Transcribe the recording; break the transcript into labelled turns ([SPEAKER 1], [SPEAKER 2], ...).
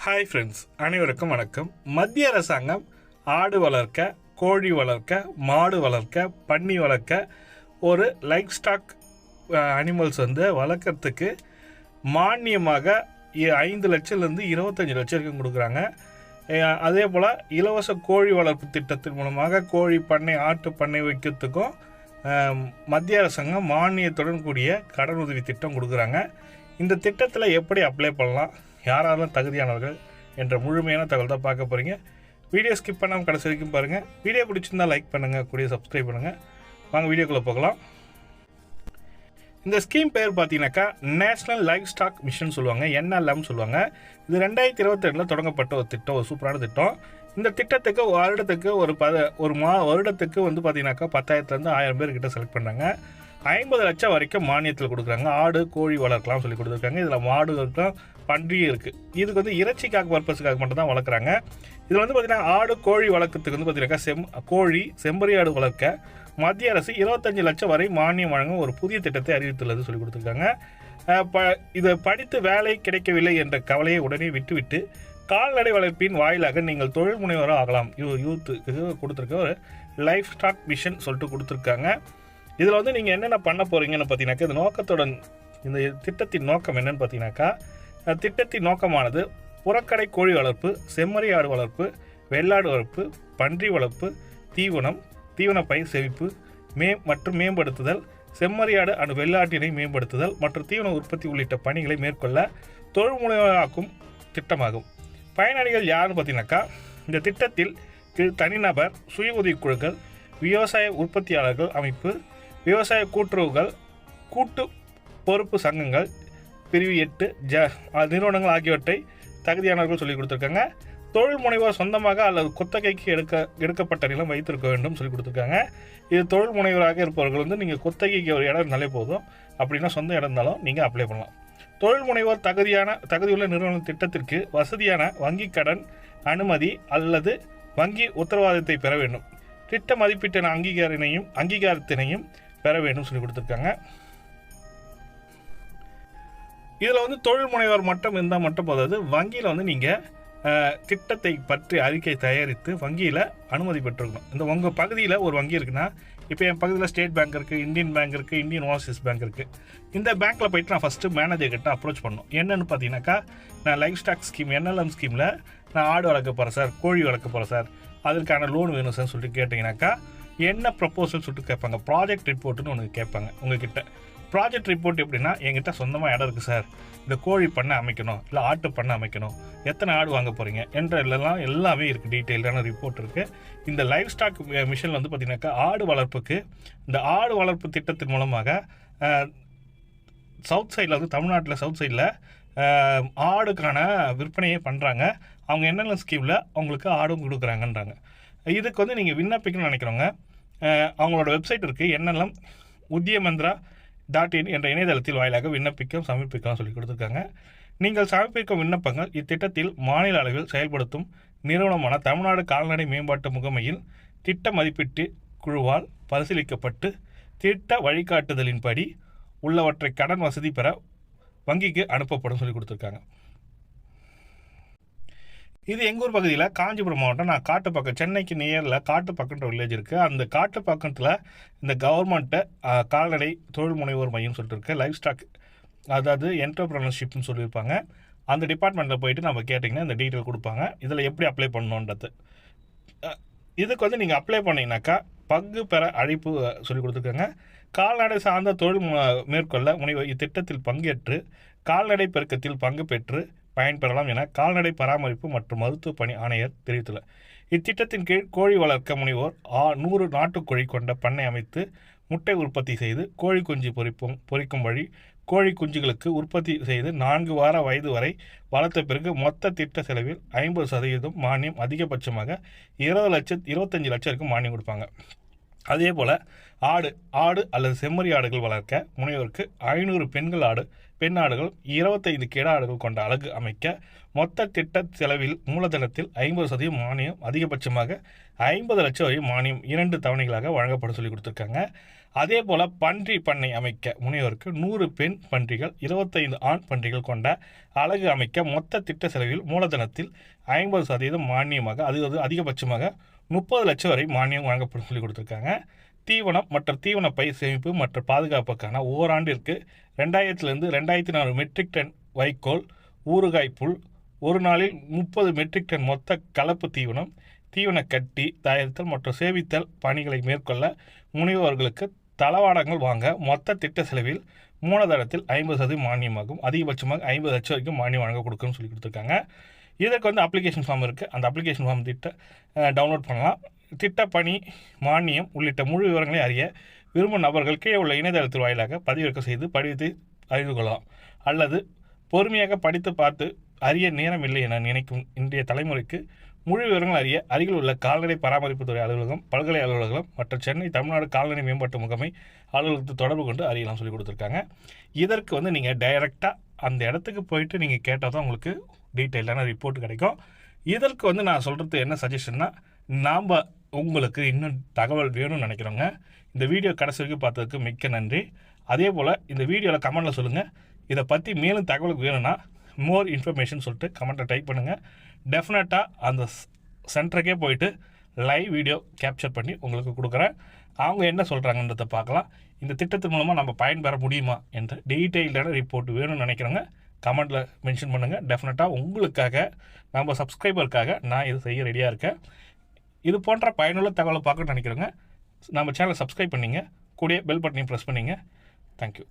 [SPEAKER 1] Hi friends, அனைவருக்கும் வணக்கம். மத்திய அரசாங்கம் ஆடு வளர்க்க, கோழி வளர்க்க, மாடு வளர்க்க, பன்னி வளர்க்க ஒரு லைஃப் ஸ்டாக் அனிமல்ஸ் வளர்க்குறதுக்கு மானியமாக 5 லட்சம்லேருந்து 25 லட்சம் வரைக்கும் கொடுக்குறாங்க. அதே போல் இலவச கோழி வளர்ப்பு திட்டத்தின் மூலமாக கோழி பண்ணை, ஆட்டு பண்ணை வைக்கிறதுக்கும் மத்திய அரசாங்கம் மானியத்துடன் கூடிய கடன் உதவி திட்டம் கொடுக்குறாங்க. இந்த திட்டத்தில் எப்படி அப்ளை பண்ணலாம், யாரெல்லாம் தகுதியானவர்கள் என்ற முழுமையான தகவல் தான் பார்க்க போகிறீங்க. வீடியோ ஸ்கிப் பண்ணாமல் கடைசி வரைக்கும் பாருங்கள். வீடியோ பிடிச்சிருந்தால் லைக் பண்ணுங்கள், கூடிய சப்ஸ்கிரைப் பண்ணுங்கள். வாங்க வீடியோக்குள்ளே போகலாம். இந்த ஸ்கீம் பேர் பார்த்தீங்கன்னாக்கா நேஷ்னல் லைஃப் ஸ்டாக் மிஷன் சொல்லுவாங்க, NLM சொல்லுவாங்க. இது 2022 தொடங்கப்பட்ட ஒரு திட்டம், ஒரு சூப்பரான திட்டம். இந்த திட்டத்துக்கு வருடத்துக்கு வருடத்துக்கு பார்த்தீங்கன்னாக்கா 10,000லேருந்து 1000 பேர்கிட்ட செலக்ட் பண்ணுறாங்க. 50 லட்சம் வரைக்கும் மானியத்தில் கொடுக்குறாங்க. ஆடு கோழி வளர்க்கலாம் சொல்லி கொடுத்துருக்காங்க. இதில் மாடு இருக்கும், பன்றியும் இருக்குது. இதுக்கு இறைச்சிக்காக பர்பஸுக்காக மட்டும் தான் வளர்க்குறாங்க. இதில் பார்த்தீங்கன்னா ஆடு கோழி வளர்க்கறதுக்கு பார்த்தீங்கன்னாக்கா கோழி செம்பரி ஆடு வளர்க்க மத்திய அரசு 25 லட்சம் வரை மானியம் வழங்கும் ஒரு புதிய திட்டத்தை அறிவித்துள்ளது சொல்லி கொடுத்துருக்காங்க. இதை படித்து வேலை கிடைக்கவில்லை என்ற கவலையை உடனே விட்டுவிட்டு கால்நடை வளர்ப்பின் வாயிலாக நீங்கள் தொழில் முனைவராக ஆகலாம். யூத்துக்கு கொடுத்துருக்க ஒரு லைஃப் ஸ்டாக் மிஷன் சொல்லிட்டு கொடுத்துருக்காங்க. இதில் நீங்கள் என்னென்ன பண்ண போகிறீங்கன்னு பார்த்தீங்கன்னாக்கா, இந்த திட்டத்தின் நோக்கம் என்னென்னு பார்த்தீங்கன்னாக்கா, திட்டத்தின் நோக்கமானது புறக்கடை கோழி வளர்ப்பு, செம்மறி ஆடு வளர்ப்பு, வெள்ளாடு வளர்ப்பு, பன்றி வளர்ப்பு, தீவனப்பயிர் செழிப்பு மற்றும் மேம்படுத்துதல், செம்மறியாடு அண்டு வெள்ளாட்டினை மேம்படுத்துதல் மற்றும் தீவன உற்பத்தி உள்ளிட்ட பணிகளை மேற்கொள்ள தொழில் முனைவாக்கும் திட்டமாகும். பயனாளிகள் யாருன்னு பார்த்தீங்கன்னாக்கா, இந்த திட்டத்தில் தனிநபர், சுய உதவிக்குழுக்கள், விவசாய உற்பத்தியாளர்கள் அமைப்பு, விவசாய கூட்டுறவுகள், கூட்டு பொறுப்பு சங்கங்கள், பிரிவு 8 நிறுவனங்கள் ஆகியவற்றை தகுதியானவர்கள் சொல்லிக் கொடுத்துருக்காங்க. தொழில் முனைவோர் சொந்தமாக அல்லது குத்தகைக்கு எடுக்கப்பட்ட நிலம் வைத்திருக்க வேண்டும் சொல்லி கொடுத்துருக்காங்க. இது தொழில் முனைவராக இருப்பவர்கள் நீங்கள் குத்தகைக்கு ஒரு இடம் இருந்தாலே போதும், அப்படின்னா சொந்த இடம் இருந்தாலும் நீங்கள் அப்ளை பண்ணலாம். தொழில் முனைவோர் தகுதியுள்ள நிறுவன திட்டத்திற்கு வசதியான வங்கி கடன் அனுமதி அல்லது வங்கி உத்தரவாதத்தை பெற வேண்டும். திட்ட மதிப்பீட்டின் அங்கீகாரத்தினையும் பெற வேண்டும் சொல்லி கொடுத்துருக்காங்க. இதில் தொழில் முனைவர் மட்டும் இருந்தால் மட்டும் போதாது. வங்கியில் நீங்கள் திட்டத்தை பற்றி அறிக்கை தயாரித்து வங்கியில் அனுமதி பெற்றிருக்கணும். இந்த உங்கள் பகுதியில் ஒரு வங்கி இருக்குன்னா, இப்போ என் பகுதியில் ஸ்டேட் பேங்க் இருக்குது, இந்தியன் பேங்க் இருக்குது, இந்தியன் ஓவர்சீஸ் பேங்க் இருக்குது. இந்த பேங்க்கில் போய்ட்டு நான் ஃபஸ்ட்டு மேனேஜர்கிட்ட அப்ரோச் பண்ணணும். என்னென்னு பார்த்தீங்கன்னாக்கா, நான் லைஃப் ஸ்டாக் ஸ்கீம் NLM ஸ்கீமில் நான் ஆடு வளர்க்க போகிறேன் சார், கோழி வளர்க்க போகிறேன் சார், அதற்கான லோன் வேணும் சார் சொல்லிட்டு கேட்டிங்கனாக்கா, என்ன ப்ரப்போசல் சொல்லிட்டு கேட்பாங்க. ப்ராஜெக்ட் ரிப்போர்ட்டுன்னு ஒன்று கேட்பாங்க உங்ககிட்ட. ப்ராஜெக்ட் ரிப்போர்ட் எப்படின்னா, என்கிட்ட சொந்தமாக இடம் இருக்குது சார், இந்த கோழி பண்ணை அமைக்கணும், இல்லை ஆட்டு பண்ணை அமைக்கணும், எத்தனை ஆடு வாங்க போகிறீங்க என்ற எல்லாமே இருக்குது. டீட்டெயில்டான ரிப்போர்ட் இருக்குது. இந்த லைஃப் ஸ்டாக் மிஷனில் பார்த்தீங்கன்னாக்கா ஆடு வளர்ப்புக்கு இந்த ஆடு வளர்ப்பு திட்டத்தின் மூலமாக சவுத் சைடில் தமிழ்நாட்டில் சவுத் சைடில் ஆடுக்கான விற்பனையே பண்ணுறாங்க. அவங்க என்னென்ன ஸ்கீமில் அவங்களுக்கு ஆடும் கொடுக்குறாங்கன்றாங்க. இதுக்கு நீங்கள் விண்ணப்பிக்கணும்னு நினைக்கிறவங்க, அவங்களோட வெப்சைட் இருக்குது, NLM udyamandra.in என்ற இணையதளத்தில் வாயிலாக சமர்ப்பிக்கலாம் சொல்லி கொடுத்துருக்காங்க. நீங்கள் சமர்ப்பிக்கும் விண்ணப்பங்கள் இத்திட்டத்தில் மாநில அளவில் செயல்படுத்தும் நிறுவனமான தமிழ்நாடு கால்நடை மேம்பாட்டு முகமையில் திட்ட மதிப்பீட்டு குழுவால் பரிசீலிக்கப்பட்டு திட்ட வழிகாட்டுதலின்படி உள்ளவற்றை கடன் வசதி பெற வங்கிக்கு அனுப்பப்படும் சொல்லி கொடுத்துருக்காங்க. இது எங்கள் ஊர் பகுதியில் காஞ்சிபுரம் மாவட்டம். நான் காட்டுப்பாக்கம், சென்னைக்கு நியரில் காட்டுப்பாக்கன்ற வில்லேஜ் இருக்குது. அந்த காட்டுப்பாக்கத்தில் இந்த கவர்மெண்ட்டு கால்நடை தொழில் முனைவோர் மையம் சொல்லிட்டு இருக்கு. லைஃப் ஸ்டாக், அதாவது என்டர்பிரனர்ஷிப்னு சொல்லியிருப்பாங்க. அந்த டிபார்ட்மெண்ட்டில் போயிட்டு நம்ம கேட்டிங்கன்னா இந்த டீட்டெயில் கொடுப்பாங்க. இதில் எப்படி அப்ளை பண்ணணுன்றது. இதுக்கு நீங்கள் அப்ளை பண்ணிங்கனாக்கா பங்கு பெற அழைப்பு சொல்லி கொடுத்துருக்காங்க. கால்நடை சார்ந்த தொழில் மேற்கொள்ள முனைவர் இத்திட்டத்தில் பங்கேற்று கால்நடை பெருக்கத்தில் பங்கு பெற்று பயன்பெறலாம் என கால்நடை பராமரிப்பு மற்றும் மருத்துவ பணி ஆணையர் தெரிவித்துள்ளார். இத்திட்டத்தின் கீழ் கோழி வளர்க்க முனைவோர் 100 நாட்டுக்கோழி கொண்ட பண்ணை அமைத்து முட்டை உற்பத்தி செய்து கோழி குஞ்சு பொரிக்கும் வழி கோழி குஞ்சுகளுக்கு உற்பத்தி செய்து 4 வார வயது வரை வளர்த்த பிறகு மொத்த திட்ட செலவில் 50% மானியம், அதிகபட்சமாக 25 லட்சம் வரைக்கும் மானியம் கொடுப்பாங்க. அதே போல் ஆடு அல்லது செம்மறி ஆடுகள் வளர்க்க முனைவருக்கு 500 பெண்கள் ஆடு பெண் ஆடுகள் 25 கிடா ஆடுகள் கொண்ட அலகு அமைக்க மொத்த திட்ட செலவில் மூலதனத்தில் 50% மானியம், அதிகபட்சமாக 50 லட்சம் வரை மானியம் 2 தவணைகளாக வழங்கப்படும் சொல்லி கொடுத்துருக்காங்க. அதே போல் பன்றி பண்ணை அமைக்க முனைவோருக்கு 100 பெண் பன்றிகள் 25 ஆண் பன்றிகள் கொண்ட அலகு அமைக்க மொத்த திட்ட செலவில் மூலதனத்தில் 50% மானியமாக, அது அதிகபட்சமாக 30 லட்சம் வரை மானியம் வழங்கப்படும் சொல்லி கொடுத்துருக்காங்க. தீவனம் மற்றும் தீவன பயிர் சேமிப்பு மற்றும் பாதுகாப்புக்கான ஓராண்டிற்கு 2000 - 2400 மெட்ரிக் டன் வைக்கோல், ஊறுகாய் புல், ஒரு நாளில் 30 மெட்ரிக் டன் மொத்த கலப்பு தீவனம், தீவன கட்டி தயாரித்தல் மற்றும் சேமித்தல் பணிகளை மேற்கொள்ள முனைவோர்களுக்கு தளவாடங்கள் வாங்க மொத்த திட்ட செலவில் மூலதனத்தில் 50% மானியமாகும், அதிகபட்சமாக 50 லட்சம் வரைக்கும் மானியம் வழங்க கொடுக்குன்னு சொல்லி கொடுத்துருக்காங்க. இதற்கு வந்து அப்ளிகேஷன் ஃபார்ம் இருக்குது. அந்த அப்ளிகேஷன் ஃபார்ம் டவுன்லோட் பண்ணலாம். திட்டப்பணி, மானியம் உள்ளிட்ட முழு விவரங்களை அறிய விரும்பும் நபர்கள் கீழே உள்ள இணையதளத்தின் வாயிலாக பதிவிறக்கம் செய்து படிவத்தை அறிந்து கொள்ளலாம். அல்லது பொறுமையாக படித்து பார்த்து அறிய நேரம் இல்லை என நினைக்கும் இன்றைய தலைமுறைக்கு முழு விவரங்கள் அறிய அருகில் உள்ள கால்நடை பராமரிப்புத்துறை அலுவலகம், பல்கலை அலுவலகம் மற்றும் சென்னை தமிழ்நாடு கால்நடை மேம்பாட்டு முகமை அலுவலகத்தை தொடர்பு கொண்டு அறியலாம் சொல்லி கொடுத்துருக்காங்க. இதற்கு வந்து நீங்கள் டைரெக்டாக அந்த இடத்துக்கு போயிட்டு நீங்கள் கேட்டால் தான் உங்களுக்கு டீட்டெயிலான ரிப்போர்ட் கிடைக்கும். இதற்கு வந்து நான் சொல்கிறது என்ன சஜஷன்னா, நாம் உங்களுக்கு இன்னும் தகவல் வேணும்னு நினைக்கிறோங்க. இந்த வீடியோ கடைசி வரைக்கும் பார்த்ததுக்கு மிக்க நன்றி. அதே போல் இந்த வீடியோவில் கமெண்ட்டில் சொல்லுங்கள், இதை பற்றி மேலும் தகவலுக்கு வேணும்னா மோர் இன்ஃபர்மேஷன் சொல்லிட்டு கமெண்ட்டை டைப் பண்ணுங்கள். டெஃபினட்டாக அந்த சென்டருக்கே போயிட்டு லைவ் வீடியோ கேப்சர் பண்ணி உங்களுக்கு கொடுக்குறேன். அவங்க என்ன சொல்கிறாங்கன்றதை பார்க்கலாம். இந்த திட்டத்தின் மூலமாக நம்ம பயன்பெற முடியுமா என்ற டீட்டெயில்டான ரிப்போர்ட் வேணும்னு நினைக்கிறவங்க கமெண்ட்டில் மென்ஷன் பண்ணுங்கள். டெஃபினட்டாக உங்களுக்காக, நம்ம சப்ஸ்கிரைபருக்காக நான் இது செய்ய ரெடியாக இருக்கேன். இது போன்ற பயனுள்ள தகவலை பார்க்கணும்னு நினைக்கிறவங்க நம்ம சேனலை சப்ஸ்கிரைப் பண்ணிங்க, கூடயே பெல் பட்டனையும் ப்ரெஸ் பண்ணிங்க. தேங்க்யூ.